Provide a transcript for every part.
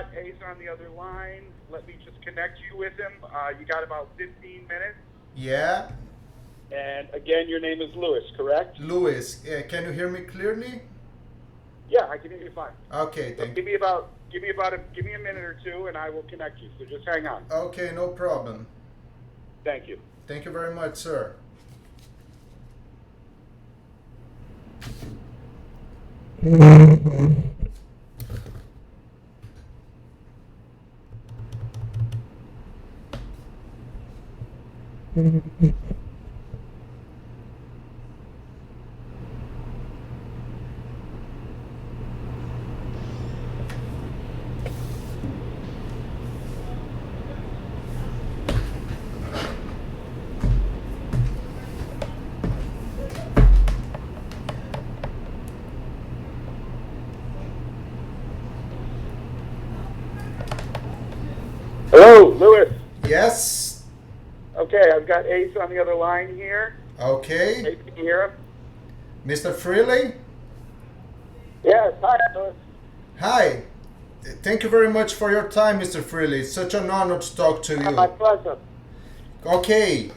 got Ace on the other line. Let me just connect you with him. You got about 15 minutes. Yeah, And again, your name is Lewis, correct? Louis, can you hear me clearly? Yeah, I can hear you fine. Okay, So thank give me a minute or two, and I will connect you. So just hang on. Okay, no problem. Thank you. Thank you very much, sir. Hello, Lewis. Yes. Okay, I've got Ace on the other line here. Okay. Ace, can you hear him? Mr. Frehley? Yes. Hi, Lewis. Hi. Thank you very much for your time, Mr. Frehley. It's such an honor to talk to My you. pleasure. Okay,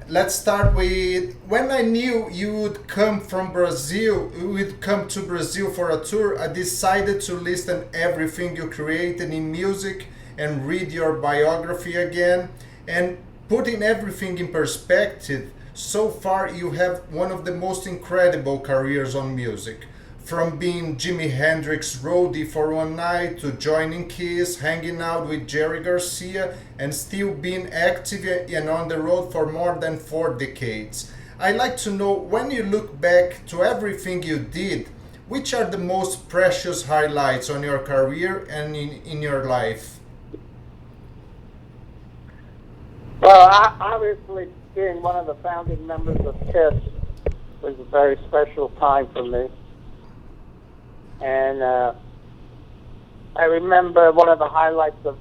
let's start with when I knew you would come from Brazil, you would come to Brazil for a tour. I decided to listen everything you created in music and read your biography again and putting everything in perspective. So far, you have one of the most incredible careers on music. From being Jimi Hendrix roadie for one night to joining Kiss, hanging out with Jerry Garcia, and still being active and on the road for more than 4 decades. I'd like to know, when you look back to everything you did, which are the most precious highlights on your career and in your life? Well, obviously, being one of the founding members of KISS was a very special time for me. And I remember one of the highlights of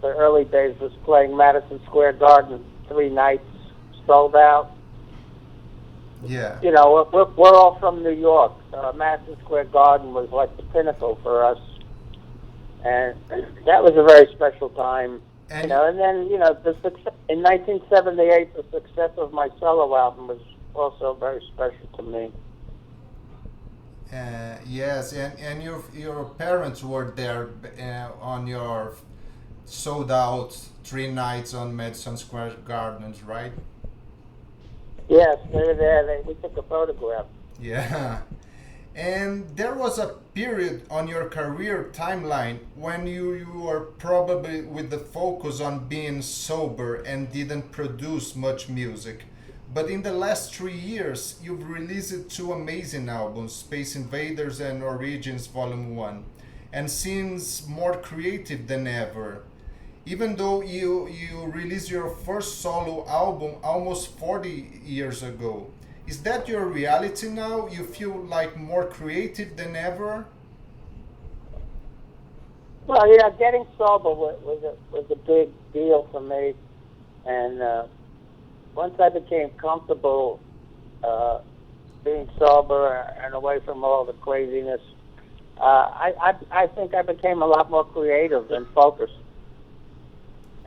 the early days was playing Madison Square Garden 3 nights, sold out. Yeah. You know, we're all from New York. Madison Square Garden was like the pinnacle for us. And that was a very special time. And And then, the success, in 1978, the success of my solo album was also very special to me. yes, and your parents were there on your sold out 3 nights on Madison Square Gardens, right? Yes, they were there. We took a photograph. Yeah. And there was a period on your career timeline when you were probably with the focus on being sober and didn't produce much music. But in the last 3 years, you've released 2 amazing albums, Space Invaders and Origins Volume 1, and seems more creative than ever. Even though you released your first solo album almost 40 years ago, is that your reality now? You feel like more creative than ever? Well, getting sober was a big deal for me. And once I became comfortable being sober and away from all the craziness, I think I became a lot more creative and focused.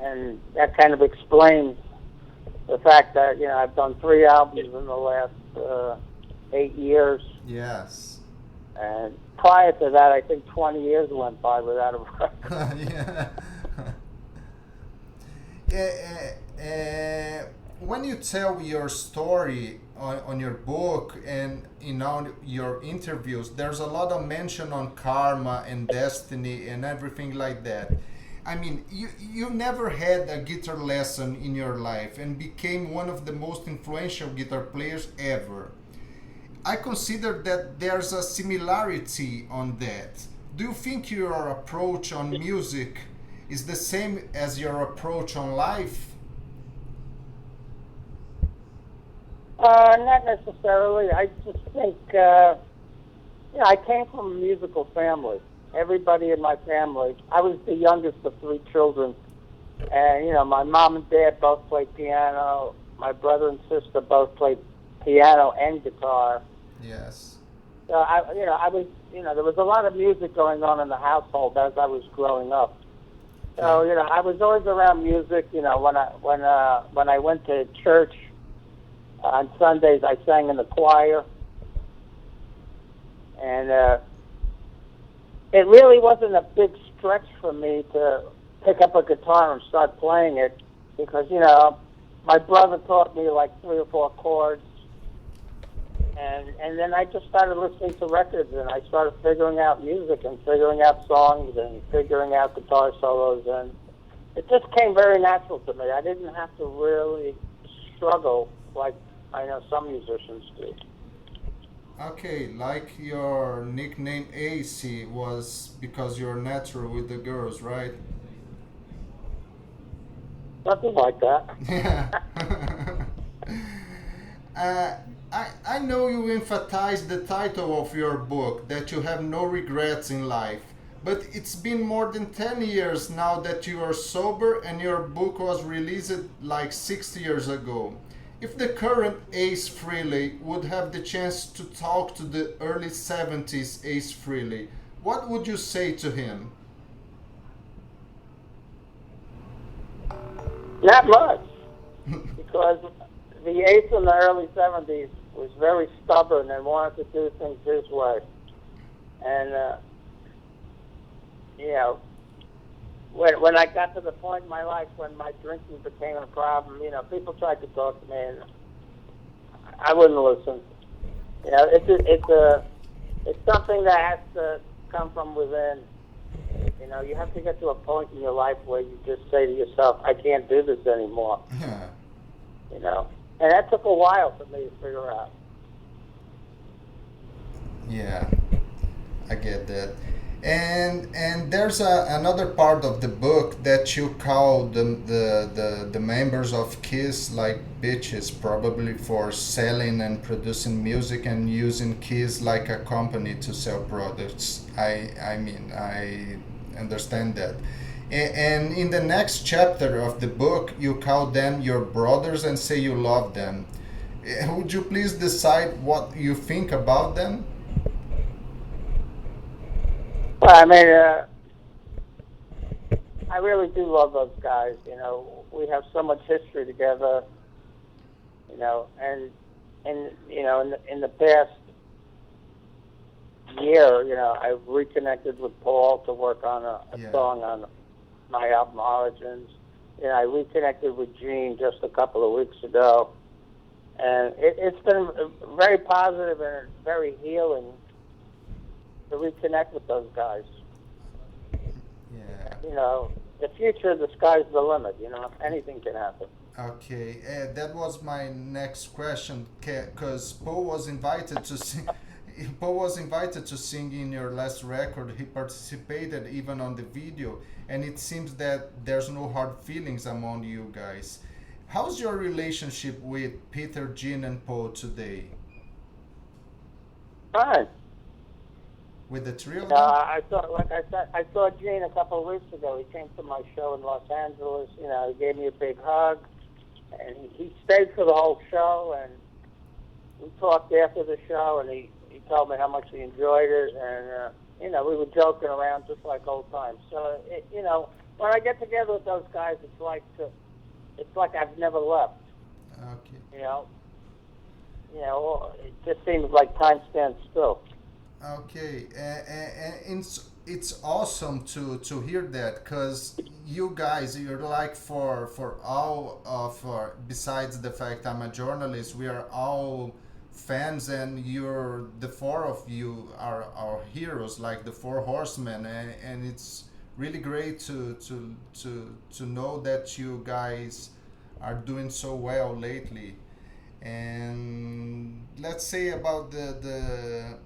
And that kind of explains the fact that, I've done 3 albums in the last 8 years. Yes. And prior to that, I think 20 years went by without a record. Yeah. When you tell your story on your book and in all your interviews, there's a lot of mention on karma and destiny and everything like that. I mean, you never had a guitar lesson in your life and became one of the most influential guitar players ever. I consider that there's a similarity on that. Do you think your approach on music is the same as your approach on life? Not necessarily. I just think, I came from a musical family. Everybody in my family, I was the youngest of 3 children. And, my mom and dad both played piano. My brother and sister both played piano and guitar. Yes. So I was, there was a lot of music going on in the household as I was growing up. So, I was always around music. When I went to church on Sundays, I sang in the choir, and it really wasn't a big stretch for me to pick up a guitar and start playing it, because my brother taught me like 3 or 4 chords, and then I just started listening to records, and I started figuring out music and figuring out songs and figuring out guitar solos, and it just came very natural to me. I didn't have to really struggle like I know some musicians do. Okay, like your nickname AC was because you're natural with the girls, right? Something like that. Yeah. I know you emphasize the title of your book, that you have no regrets in life. But it's been more than 10 years now that you are sober, and your book was released like 6 years ago. If the current Ace Frehley would have the chance to talk to the early 70s Ace Frehley, what would you say to him? Not much, because the Ace in the early 70s was very stubborn and wanted to do things his way. And, when I got to the point in my life when my drinking became a problem, people tried to talk to me, and I wouldn't listen. It's something that has to come from within. You have to get to a point in your life where you just say to yourself, I can't do this anymore. Yeah. And that took a while for me to figure out. Yeah, I get that. And there's another part of the book that you call the members of Kiss like bitches, probably for selling and producing music and using Kiss like a company to sell products. I mean, I understand that. And in the next chapter of the book, you call them your brothers and say you love them. Would you please decide what you think about them? Well, I mean, I really do love those guys. We have so much history together. And in the past year, I've reconnected with Paul to work on a song on my album Origins. I reconnected with Gene just a couple of weeks ago, and it's been very positive and very healing to reconnect with those guys. Yeah. The future, the sky's the limit. Anything can happen. Okay, that was my next question, because Paul was invited to sing. Paul was invited to sing in your last record. He participated even on the video, and it seems that there's no hard feelings among you guys. How's your relationship with Peter, Gene, and Paul today? Fine. With the three of them? I saw Gene a couple of weeks ago. He came to my show in Los Angeles. He gave me a big hug, and he stayed for the whole show. And we talked after the show, and he told me how much he enjoyed it, and we were joking around just like old times. So when I get together with those guys, it's like I've never left. Okay. It just seems like time stands still. Okay, and it's awesome to hear that, because you guys, you're like for all of besides the fact I'm a journalist, we are all fans, and the 4 of you are our heroes, like the 4 horsemen, and it's really great to know that you guys are doing so well lately. And let's say about the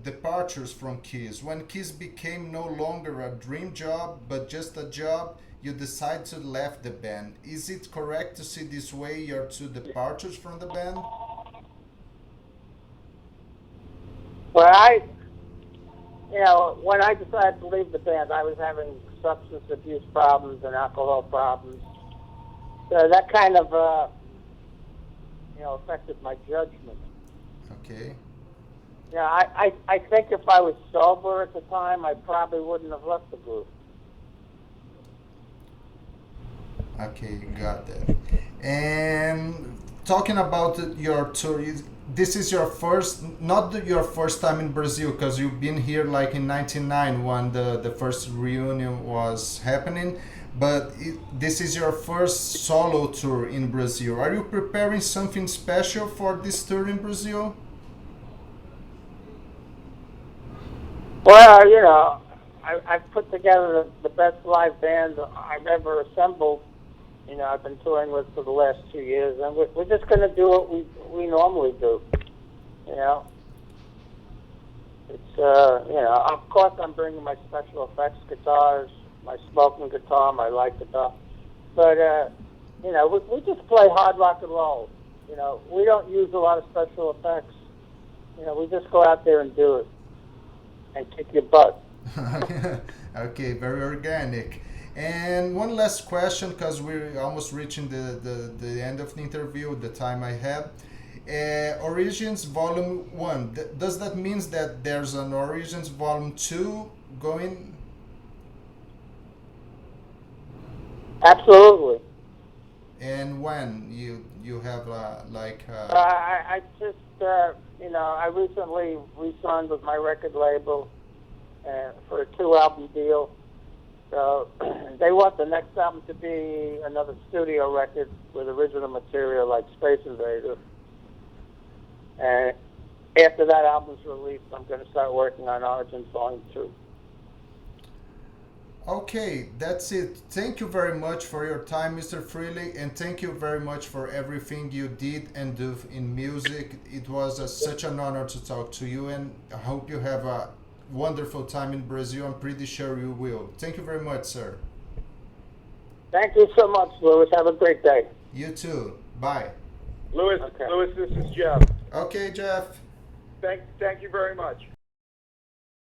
departures from Kiss. When Kiss became no longer a dream job but just a job, you decide to leave the band. Is it correct to see this way your 2 departures from the band? Well, when I decided to leave the band, I was having substance abuse problems and alcohol problems. So that kind of affected my judgment. Okay. Yeah, I think if I was sober at the time, I probably wouldn't have left the group. Okay, got that. And talking about your tour, this is your first, not your first time in Brazil, because you've been here like in '99 when the first reunion was happening. But this is your first solo tour in Brazil. Are you preparing something special for this tour in Brazil? Well, you know, I've put together the best live band I've ever assembled. You know, I've been touring with for the last 2 years, and we're just going to do what we normally do. You know, it's you know, of course I'm bringing my special effects guitars, my smoking guitar, my light guitar, but you know, we just play hard rock and roll. You know, we don't use a lot of special effects. You know, we just go out there and do it and kick your butt. Okay, very organic. And one last question, because we're almost reaching the end of the interview, the time I have. Origins Volume 1, does that mean that there's an Origins Volume 2 going? Absolutely. And when you have I just you know, I recently re-signed with my record label for a 2-album deal. So they want the next album to be another studio record with original material like Space Invader. And after that album's released, I'm going to start working on Origins Volume 2. Okay, that's it. Thank you very much for your time, Mr. Frehley, and thank you very much for everything you did and do in music. It was such an honor to talk to you, and I hope you have a wonderful time in Brazil. I'm pretty sure you will. Thank you very much, sir. Thank you so much, Louis. Have a great day. You too. Bye. Louis, Okay. Louis, this is Jeff. Okay, Jeff. Thank you very much.